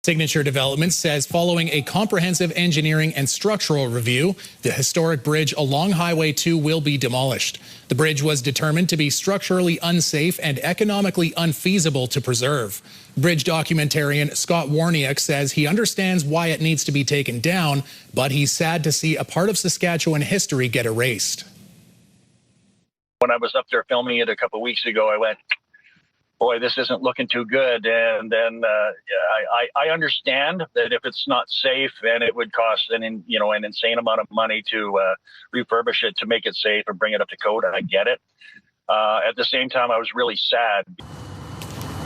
Signature Development says following a comprehensive engineering and structural review, the historic bridge along Highway 2 will be demolished. The bridge was determined to be structurally unsafe and economically unfeasible to preserve. Bridge documentarian Scott Warniak says he understands why it needs to be taken down, but he's sad to see a part of Saskatchewan history get erased. When I was up there filming it a couple of weeks ago, I went, boy, this isn't looking too good. And then I understand that if it's not safe, and it would cost an insane amount of money to refurbish it to make it safe and bring it up to code. And I get it. At the same time, I was really sad.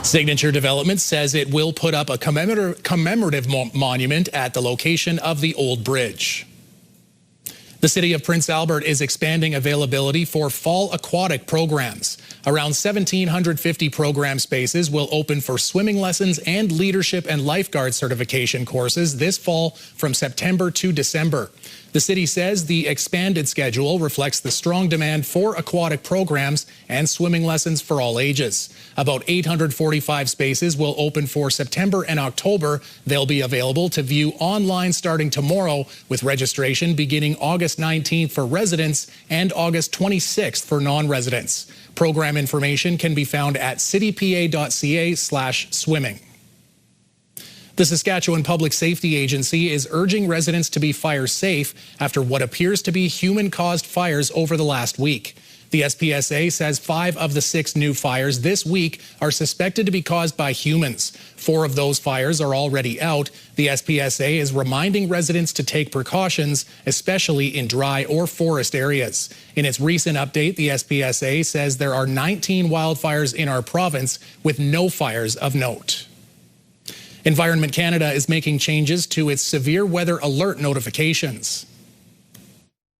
Signature Development says it will put up a commemorative monument at the location of the old bridge. The city of Prince Albert is expanding availability for fall aquatic programs. Around 1,750 program spaces will open for swimming lessons and leadership and lifeguard certification courses this fall from September to December. The city says the expanded schedule reflects the strong demand for aquatic programs and swimming lessons for all ages. About 845 spaces will open for September and October. They'll be available to view online starting tomorrow, with registration beginning August 19th for residents and August 26th for non-residents. Program information can be found at citypa.ca/swimming. The Saskatchewan Public Safety Agency is urging residents to be fire safe after what appears to be human-caused fires over the last week. The SPSA says 5 of the 6 new fires this week are suspected to be caused by humans. 4 of those fires are already out. The SPSA is reminding residents to take precautions, especially in dry or forest areas. In its recent update, the SPSA says there are 19 wildfires in our province with no fires of note. Environment Canada is making changes to its severe weather alert notifications.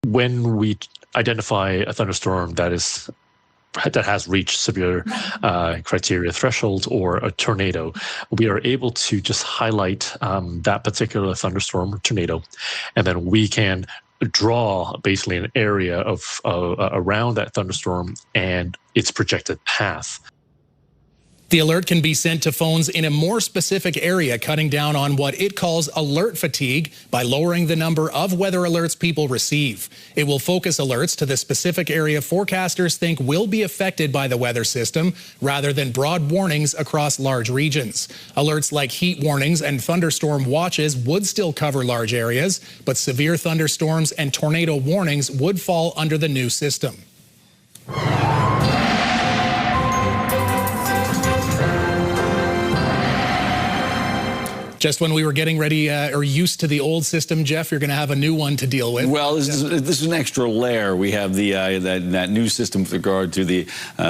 When we identify a thunderstorm that has reached severe criteria threshold or a tornado, we are able to just highlight that particular thunderstorm or tornado, and then we can draw basically an area of around that thunderstorm and its projected path. The alert can be sent to phones in a more specific area, cutting down on what it calls alert fatigue by lowering the number of weather alerts people receive. It will focus alerts to the specific area forecasters think will be affected by the weather system, rather than broad warnings across large regions. Alerts like heat warnings and thunderstorm watches would still cover large areas, but severe thunderstorms and tornado warnings would fall under the new system. Just when we were getting ready or used to the old system, Jeff, you're going to have a new one to deal with. Well, this is an extra layer. We have the that new system with regard to the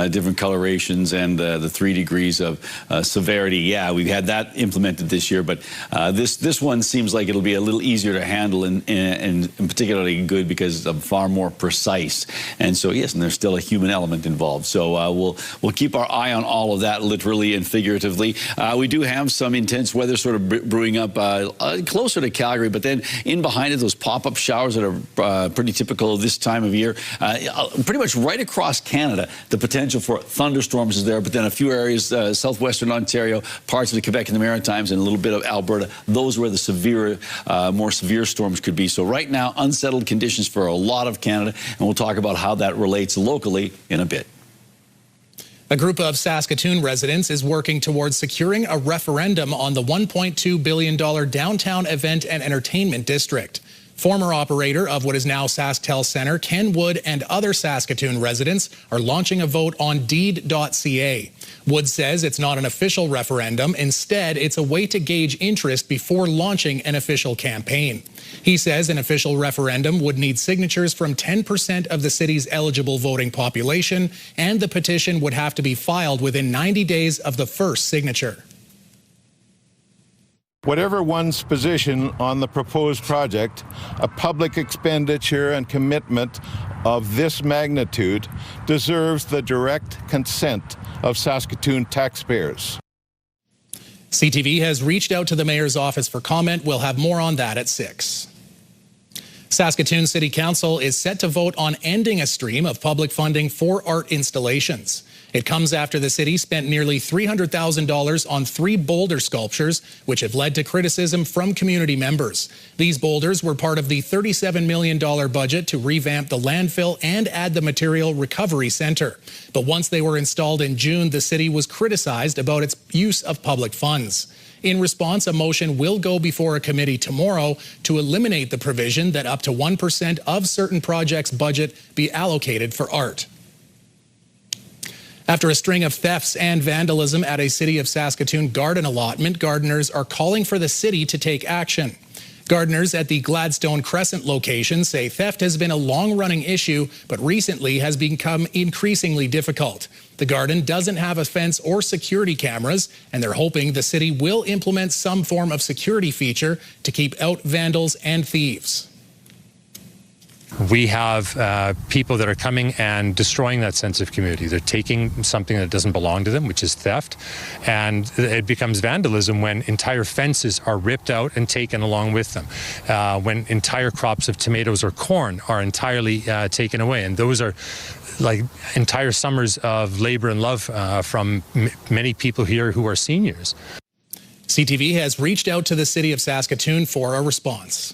different colorations and the 3 degrees of severity. Yeah, we've had that implemented this year, but this one seems like it'll be a little easier to handle and particularly good because it's far more precise. And so yes, and there's still a human element involved. So we'll keep our eye on all of that, literally and figuratively. We do have some intense weather sort of brewing up closer to Calgary, but then in behind it, those pop-up showers that are pretty typical this time of year. Pretty much right across Canada, the potential for thunderstorms is there, but then a few areas, southwestern Ontario, parts of the Quebec and the Maritimes, and a little bit of Alberta, those where the more severe storms could be. So right now, unsettled conditions for a lot of Canada, and we'll talk about how that relates locally in a bit. A group of Saskatoon residents is working towards securing a referendum on the $1.2 billion downtown event and entertainment district. Former operator of what is now SaskTel Centre, Ken Wood, and other Saskatoon residents are launching a vote on deed.ca. Wood says it's not an official referendum. Instead, it's a way to gauge interest before launching an official campaign. He says an official referendum would need signatures from 10% of the city's eligible voting population, and the petition would have to be filed within 90 days of the first signature. Whatever one's position on the proposed project, a public expenditure and commitment of this magnitude deserves the direct consent of Saskatoon taxpayers. CTV has reached out to the mayor's office for comment. We'll have more on that at 6. Saskatoon City Council is set to vote on ending a stream of public funding for art installations. It comes after the city spent nearly $300,000 on 3 boulder sculptures, which have led to criticism from community members. These boulders were part of the $37 million budget to revamp the landfill and add the material recovery center. But once they were installed in June, the city was criticized about its use of public funds. In response, a motion will go before a committee tomorrow to eliminate the provision that up to 1% of certain projects' budget be allocated for art. After a string of thefts and vandalism at a City of Saskatoon garden allotment, gardeners are calling for the city to take action. Gardeners at the Gladstone Crescent location say theft has been a long-running issue, but recently has become increasingly difficult. The garden doesn't have a fence or security cameras, and they're hoping the city will implement some form of security feature to keep out vandals and thieves. We have people that are coming and destroying that sense of community. They're taking something that doesn't belong to them, which is theft, and it becomes vandalism when entire fences are ripped out and taken along with them, when entire crops of tomatoes or corn are entirely taken away, and those are like entire summers of labor and love from many people here who are seniors. CTV has reached out to the City of Saskatoon for a response.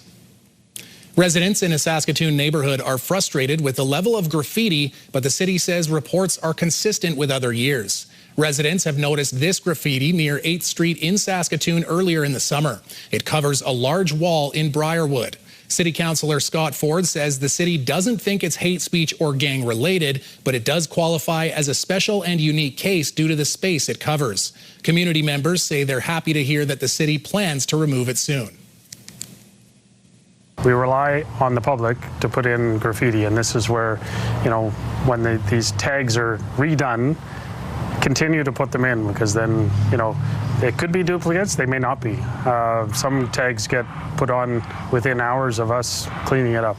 Residents in a Saskatoon neighborhood are frustrated with the level of graffiti, but the city says reports are consistent with other years. Residents have noticed this graffiti near 8th Street in Saskatoon earlier in the summer. It covers a large wall in Briarwood. City Councillor Scott Ford says the city doesn't think it's hate speech or gang related, but it does qualify as a special and unique case due to the space it covers. Community members say they're happy to hear that the city plans to remove it soon. We rely on the public to put in graffiti, and this is where, when these tags are redone, continue to put them in, because then, it could be duplicates, they may not be. Some tags get put on within hours of us cleaning it up.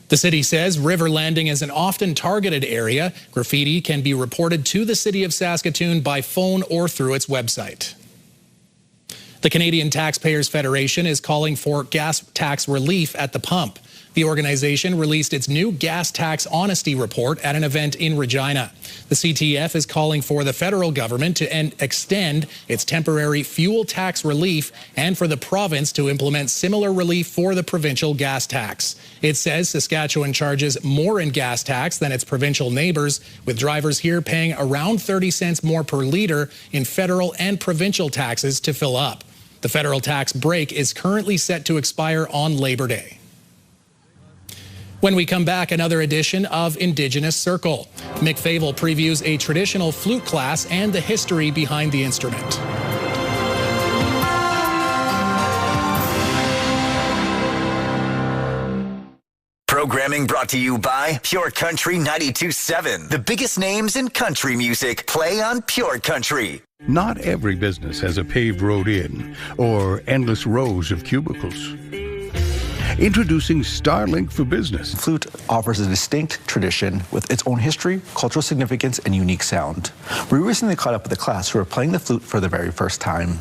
The city says River Landing is an often targeted area. Graffiti can be reported to the City of Saskatoon by phone or through its website. The Canadian Taxpayers Federation is calling for gas tax relief at the pump. The organization released its new gas tax honesty report at an event in Regina. The CTF is calling for the federal government to extend its temporary fuel tax relief and for the province to implement similar relief for the provincial gas tax. It says Saskatchewan charges more in gas tax than its provincial neighbours, with drivers here paying around 30 cents more per litre in federal and provincial taxes to fill up. The federal tax break is currently set to expire on Labor Day. When we come back, another edition of Indigenous Circle. Mick Favel previews a traditional flute class and the history behind the instrument. Programming brought to you by Pure Country 92.7. The biggest names in country music play on Pure Country. Not every business has a paved road in or endless rows of cubicles. Introducing Starlink for Business. Flute offers a distinct tradition with its own history, cultural significance, and unique sound. We recently caught up with a class who are playing the flute for the very first time.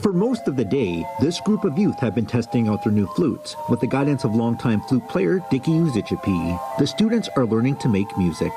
For most of the day, this group of youth have been testing out their new flutes with the guidance of longtime flute player Dickie Uzichipi. The students are learning to make music.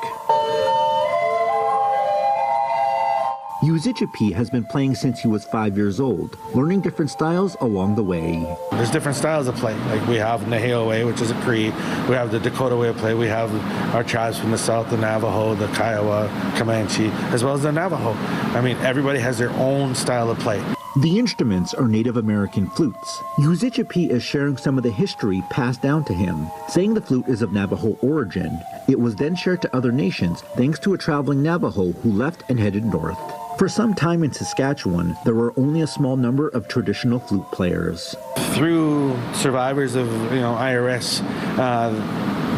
Uzichipi has been playing since he was 5 years old, learning different styles along the way. There's different styles of play. Like we have Naheo way, which is a Cree. We have the Dakota way of play. We have our tribes from the south, the Navajo, the Kiowa, Comanche, as well as the Navajo. I mean, everybody has their own style of play. The instruments are Native American flutes. Uzichipi is sharing some of the history passed down to him, saying the flute is of Navajo origin. It was then shared to other nations thanks to a traveling Navajo who left and headed north. For some time in Saskatchewan, there were only a small number of traditional flute players. Through survivors of IRS,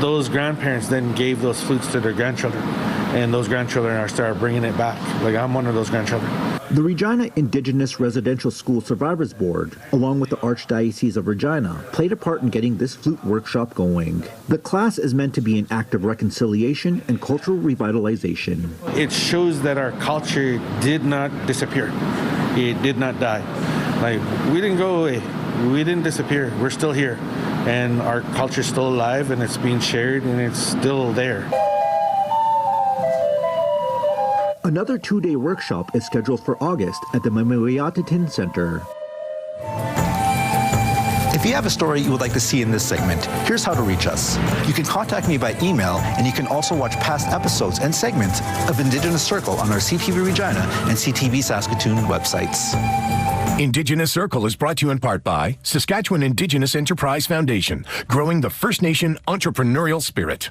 those grandparents then gave those flutes to their grandchildren, and those grandchildren are started bringing it back. Like I'm one of those grandchildren. The Regina Indigenous Residential School Survivors Board, along with the Archdiocese of Regina, played a part in getting this flute workshop going. The class is meant to be an act of reconciliation and cultural revitalization. It shows that our culture did not disappear. It did not die. Like, we didn't go away. We didn't disappear. We're still here. and our culture's still alive, and it's being shared, and it's still there. Another 2-day workshop is scheduled for August at the Memoriatatin Center. If you have a story you would like to see in this segment, here's how to reach us. You can contact me by email, and you can also watch past episodes and segments of Indigenous Circle on our CTV Regina and CTV Saskatoon websites. Indigenous Circle is brought to you in part by Saskatchewan Indigenous Enterprise Foundation, growing the First Nation entrepreneurial spirit.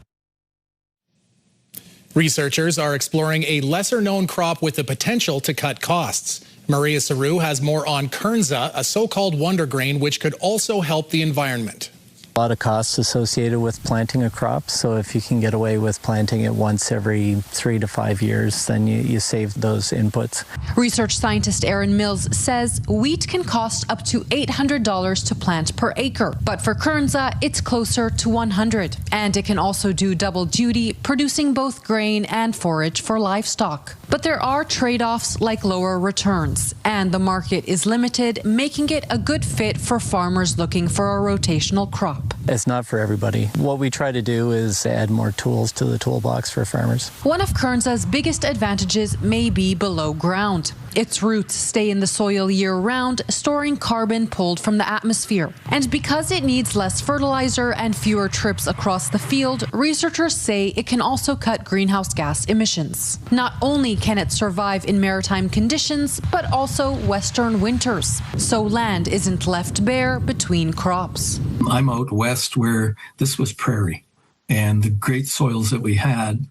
Researchers are exploring a lesser-known crop with the potential to cut costs. Maria Saru has more on Kernza, a so-called wonder grain which could also help the environment. A lot of costs associated with planting a crop, so if you can get away with planting it once every 3 to 5 years, then you save those inputs. Research scientist Aaron Mills says wheat can cost up to $800 to plant per acre, but for Kernza, it's closer to $100. And it can also do double duty, producing both grain and forage for livestock. But there are trade-offs like lower returns, and the market is limited, making it a good fit for farmers looking for a rotational crop. It's not for everybody. What we try to do is add more tools to the toolbox for farmers. One of Kernza's biggest advantages may be below ground. Its roots stay in the soil year-round, storing carbon pulled from the atmosphere. And because it needs less fertilizer and fewer trips across the field, researchers say it can also cut greenhouse gas emissions. Not only can it survive in maritime conditions, but also western winters. So land isn't left bare between crops. I'm out west where this was prairie, and the great soils that we had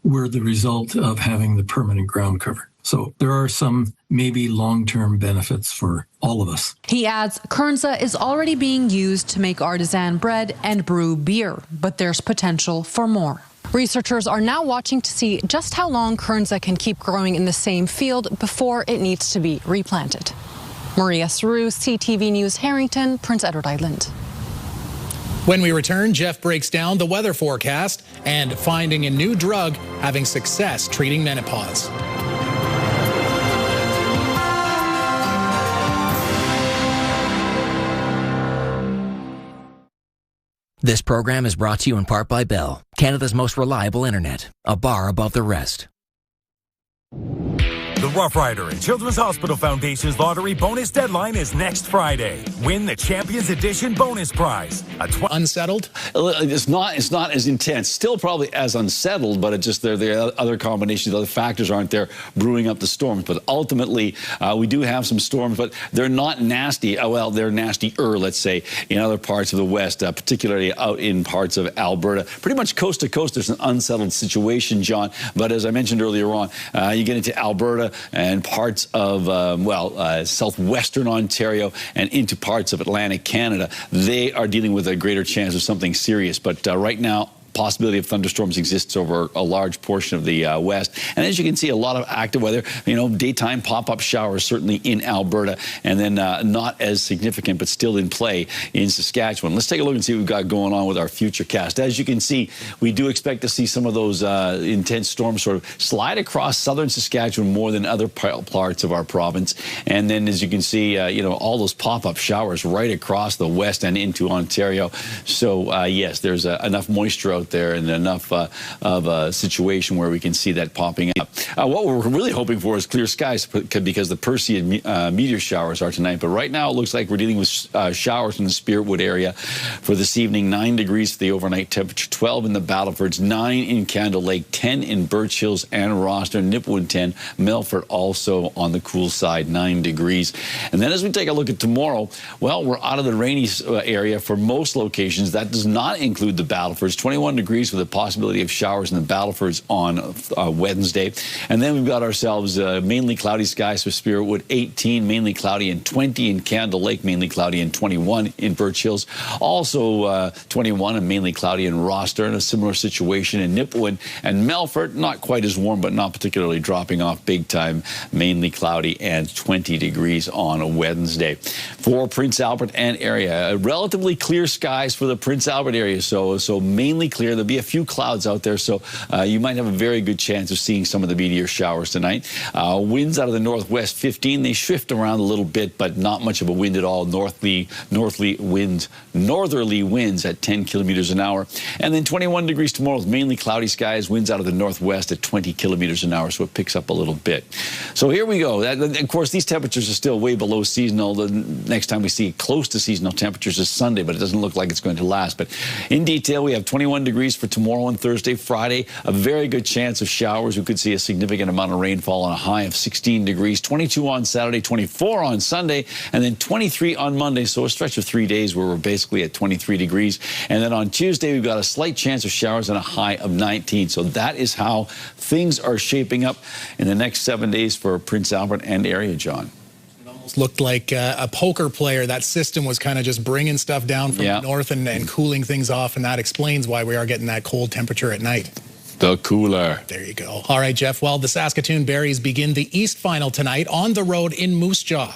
were the result of having the permanent ground cover. So there are some maybe long-term benefits for all of us. He adds, Kernza is already being used to make artisan bread and brew beer, but there's potential for more. Researchers are now watching to see just how long Kernza can keep growing in the same field before it needs to be replanted. Maria Saru, CTV News, Harrington, Prince Edward Island. When we return, Jeff breaks down the weather forecast and finding a new drug having success treating menopause. This program is brought to you in part by Bell, Canada's most reliable internet, a bar above the rest. The Rough Rider and Children's Hospital Foundation's lottery bonus deadline is next Friday. Win the Champions Edition bonus prize. Unsettled? It's not as intense. Still probably as unsettled, but it's just there are other combinations, other factors aren't there brewing up the storms. But ultimately, we do have some storms, but they're not nasty. Well, they're nastier, let's say, in other parts of the West, particularly out in parts of Alberta. Pretty much coast to coast, there's an unsettled situation, John. But as I mentioned earlier on, you get into Alberta and parts of, southwestern Ontario and into parts of Atlantic Canada. They are dealing with a greater chance of something serious. But right now, possibility of thunderstorms exists over a large portion of the west. And as you can see, a lot of active weather, daytime pop-up showers certainly in Alberta, and then not as significant, but still in play in Saskatchewan. Let's take a look and see what we've got going on with our futurecast. As you can see, we do expect to see some of those intense storms sort of slide across southern Saskatchewan more than other parts of our province. And then as you can see, all those pop-up showers right across the west and into Ontario. So yes, there's enough moisture out there and enough of a situation where we can see that popping up. What we're really hoping for is clear skies because the Perseid meteor showers are tonight. But right now it looks like we're dealing with showers in the Spiritwood area for this evening. 9 degrees for the overnight temperature, 12 in the Battlefords, 9 in Candle Lake, 10 in Birch Hills and Roster, Nipwood 10, Melfort also on the cool side, 9 degrees. And then as we take a look at tomorrow, well, we're out of the rainy area for most locations. That does not include the Battlefords, 21 degrees with a possibility of showers in the Battlefords on Wednesday. And then we've got ourselves mainly cloudy skies for Spiritwood, 18 mainly cloudy and 20 in Candle Lake, mainly cloudy and 21 in Birch Hills. Also 21 and mainly cloudy in Roster, and a similar situation in Nipwood and Melfort. Not quite as warm, but not particularly dropping off big time. Mainly cloudy and 20 degrees on a Wednesday. For Prince Albert and area, relatively clear skies for the Prince Albert area. So mainly clear clear. There'll be a few clouds out there, so you might have a very good chance of seeing some of the meteor showers tonight. Winds out of the northwest 15. They shift around a little bit, but not much of a wind at all. Northerly winds at 10 kilometers an hour. And then 21 degrees tomorrow with mainly cloudy skies. Winds out of the northwest at 20 kilometers an hour, so it picks up a little bit. So here we go. Of course, these temperatures are still way below seasonal. The next time we see close to seasonal temperatures is Sunday, but it doesn't look like it's going to last. But in detail, we have 21 degrees for tomorrow and Thursday. Friday, a very good chance of showers. We could see a significant amount of rainfall on a high of 16 degrees. 22 on Saturday, 24 on Sunday, and then 23 on Monday. So a stretch of 3 days where we're basically at 23 degrees. And then on Tuesday, we've got a slight chance of showers and a high of 19. So that is how things are shaping up in the next 7 days for Prince Albert and area, John. Looked like a poker player. That system was kind of just bringing stuff down from the north and cooling things off, and that explains why we are getting that cold temperature at night. The cooler. There you go. All right, Jeff. Well, the Saskatoon Berries begin the East Final tonight on the road in Moose Jaw.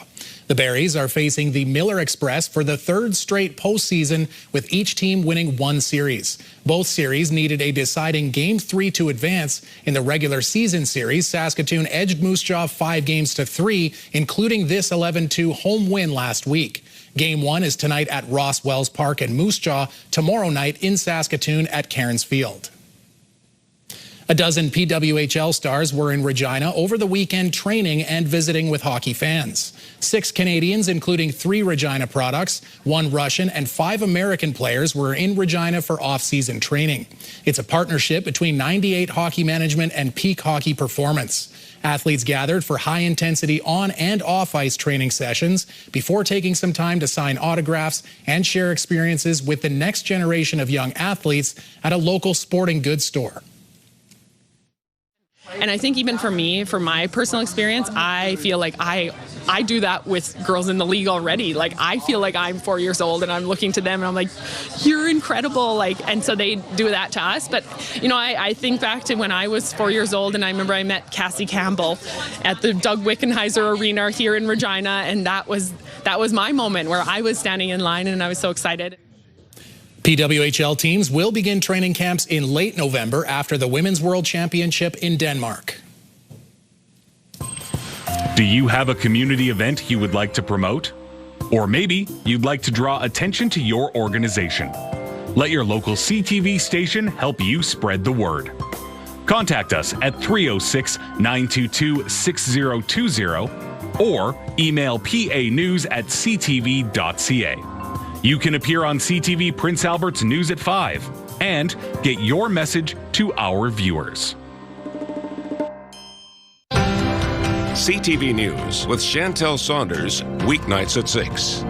The Berries are facing the Miller Express for the third straight postseason, with each team winning one series. Both series needed a deciding Game 3 to advance. In the regular season series, Saskatoon edged Moose Jaw 5-3, including this 11-2 home win last week. Game 1 is tonight at Ross Wells Park in Moose Jaw, tomorrow night in Saskatoon at Kernza Field. A dozen PWHL stars were in Regina over the weekend training and visiting with hockey fans. 6 Canadians, including 3 Regina products, 1 Russian, and 5 American players were in Regina for off-season training. It's a partnership between 98 Hockey Management and Peak Hockey Performance. Athletes gathered for high-intensity on- and off-ice training sessions before taking some time to sign autographs and share experiences with the next generation of young athletes at a local sporting goods store. And I think even for me, for my personal experience, I feel like I do that with girls in the league already. Like, I feel like I'm 4 years old and I'm looking to them and I'm like, you're incredible. Like, and so they do that to us. But, you know, I think back to when I was 4 years old and I remember I met Cassie Campbell at the Doug Wickenheiser Arena here in Regina. And that was my moment where I was standing in line and I was so excited. PWHL teams will begin training camps in late November after the Women's World Championship in Denmark. Do you have a community event you would like to promote? Or maybe you'd like to draw attention to your organization. Let your local CTV station help you spread the word. Contact us at 306-922-6020 or email panews@ctv.ca. You can appear on CTV Prince Albert's News at 5 and get your message to our viewers. CTV News with Chantel Saunders, weeknights at 6.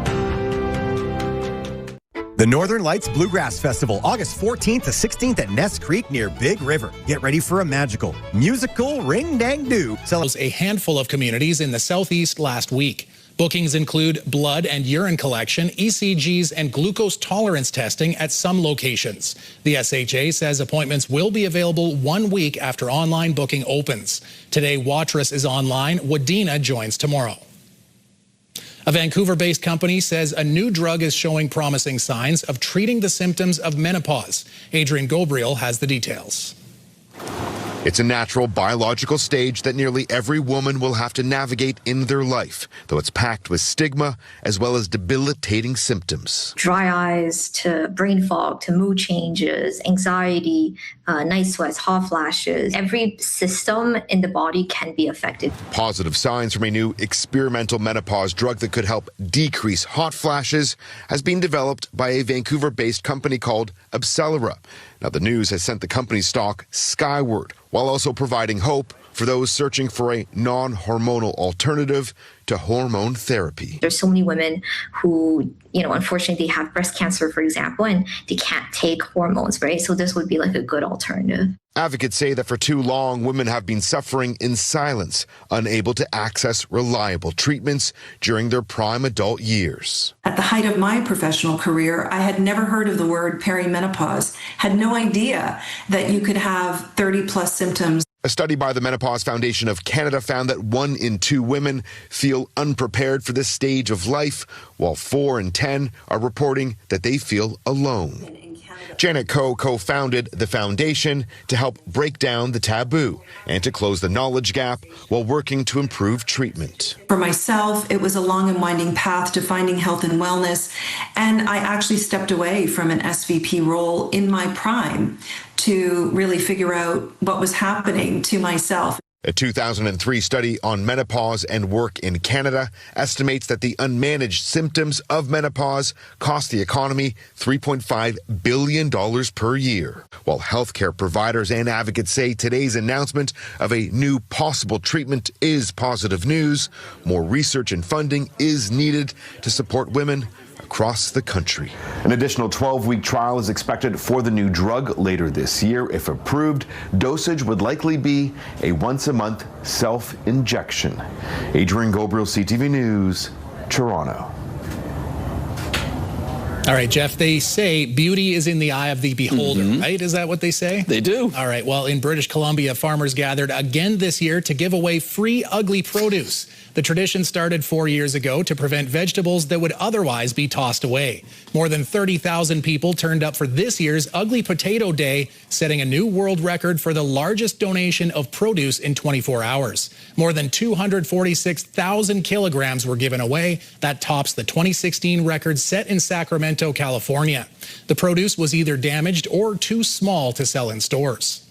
The Northern Lights Bluegrass Festival, August 14th to 16th at Ness Creek near Big River. Get ready for a magical, musical ring-dang-doo. A handful of communities in the southeast last week. Bookings include blood and urine collection, ECGs, and glucose tolerance testing at some locations. The SHA says appointments will be available 1 week after online booking opens. Today, Watrous is online. Wadena joins tomorrow. A Vancouver-based company says a new drug is showing promising signs of treating the symptoms of menopause. Adrian Gobriel has the details. It's a natural biological stage that nearly every woman will have to navigate in their life, though it's packed with stigma as well as debilitating symptoms. Dry eyes to brain fog to mood changes, anxiety, night sweats, hot flashes. Every system in the body can be affected. Positive signs from a new experimental menopause drug that could help decrease hot flashes has been developed by a Vancouver-based company called Abcelera. Now, the news has sent the company's stock skyward, while also providing hope for those searching for a non-hormonal alternative to hormone therapy. There's so many women who, unfortunately they have breast cancer, for example, and they can't take hormones, right? So this would be like a good alternative. Advocates say that for too long, women have been suffering in silence, unable to access reliable treatments during their prime adult years. At the height of my professional career, I had never heard of the word perimenopause, had no idea that you could have 30-plus symptoms. A study by the Menopause Foundation of Canada found that 1 in 2 women feel unprepared for this stage of life, while 4 in 10 are reporting that they feel alone. Janet Coe co-founded the foundation to help break down the taboo and to close the knowledge gap while working to improve treatment. For myself, it was a long and winding path to finding health and wellness, and I actually stepped away from an SVP role in my prime to really figure out what was happening to myself. A 2003 study on menopause and work in Canada estimates that the unmanaged symptoms of menopause cost the economy $3.5 billion per year. While healthcare providers and advocates say today's announcement of a new possible treatment is positive news, more research and funding is needed to support women across the country. An additional 12-week trial is expected for the new drug later this year. If approved, dosage would likely be a once-a-month self-injection. Adrian Gobriel, CTV News, Toronto. All right, Jeff, they say beauty is in the eye of the beholder, right? Is that what they say? They do. All right, well, in British Columbia, farmers gathered again this year to give away free ugly produce. The tradition started 4 years ago to prevent vegetables that would otherwise be tossed away. More than 30,000 people turned up for this year's Ugly Potato Day, setting a new world record for the largest donation of produce in 24 hours. More than 246,000 kilograms were given away. That tops the 2016 record set in Sacramento, California. The produce was either damaged or too small to sell in stores.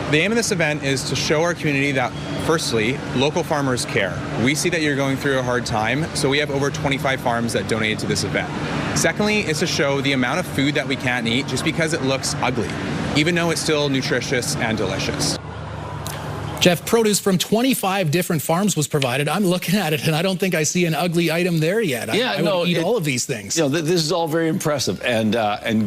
The aim of this event is to show our community that, firstly, local farmers care. We see that you're going through a hard time, so we have over 25 farms that donated to this event. Secondly, it's to show the amount of food that we can't eat just because it looks ugly, even though it's still nutritious and delicious. Jeff, produce from 25 different farms was provided. I'm looking at it, and I don't think I see an ugly item there yet. I would eat all of these things. You know, this is all very impressive, and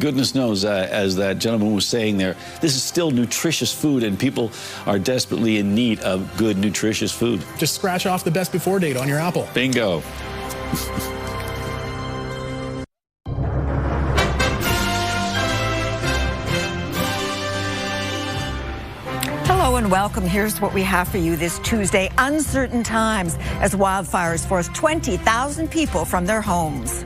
goodness knows, as that gentleman was saying there, this is still nutritious food, and people are desperately in need of good, nutritious food. Just scratch off the best before date on your apple. Bingo. Hello and welcome. Here's what we have for you this Tuesday. Uncertain times as wildfires force 20,000 people from their homes.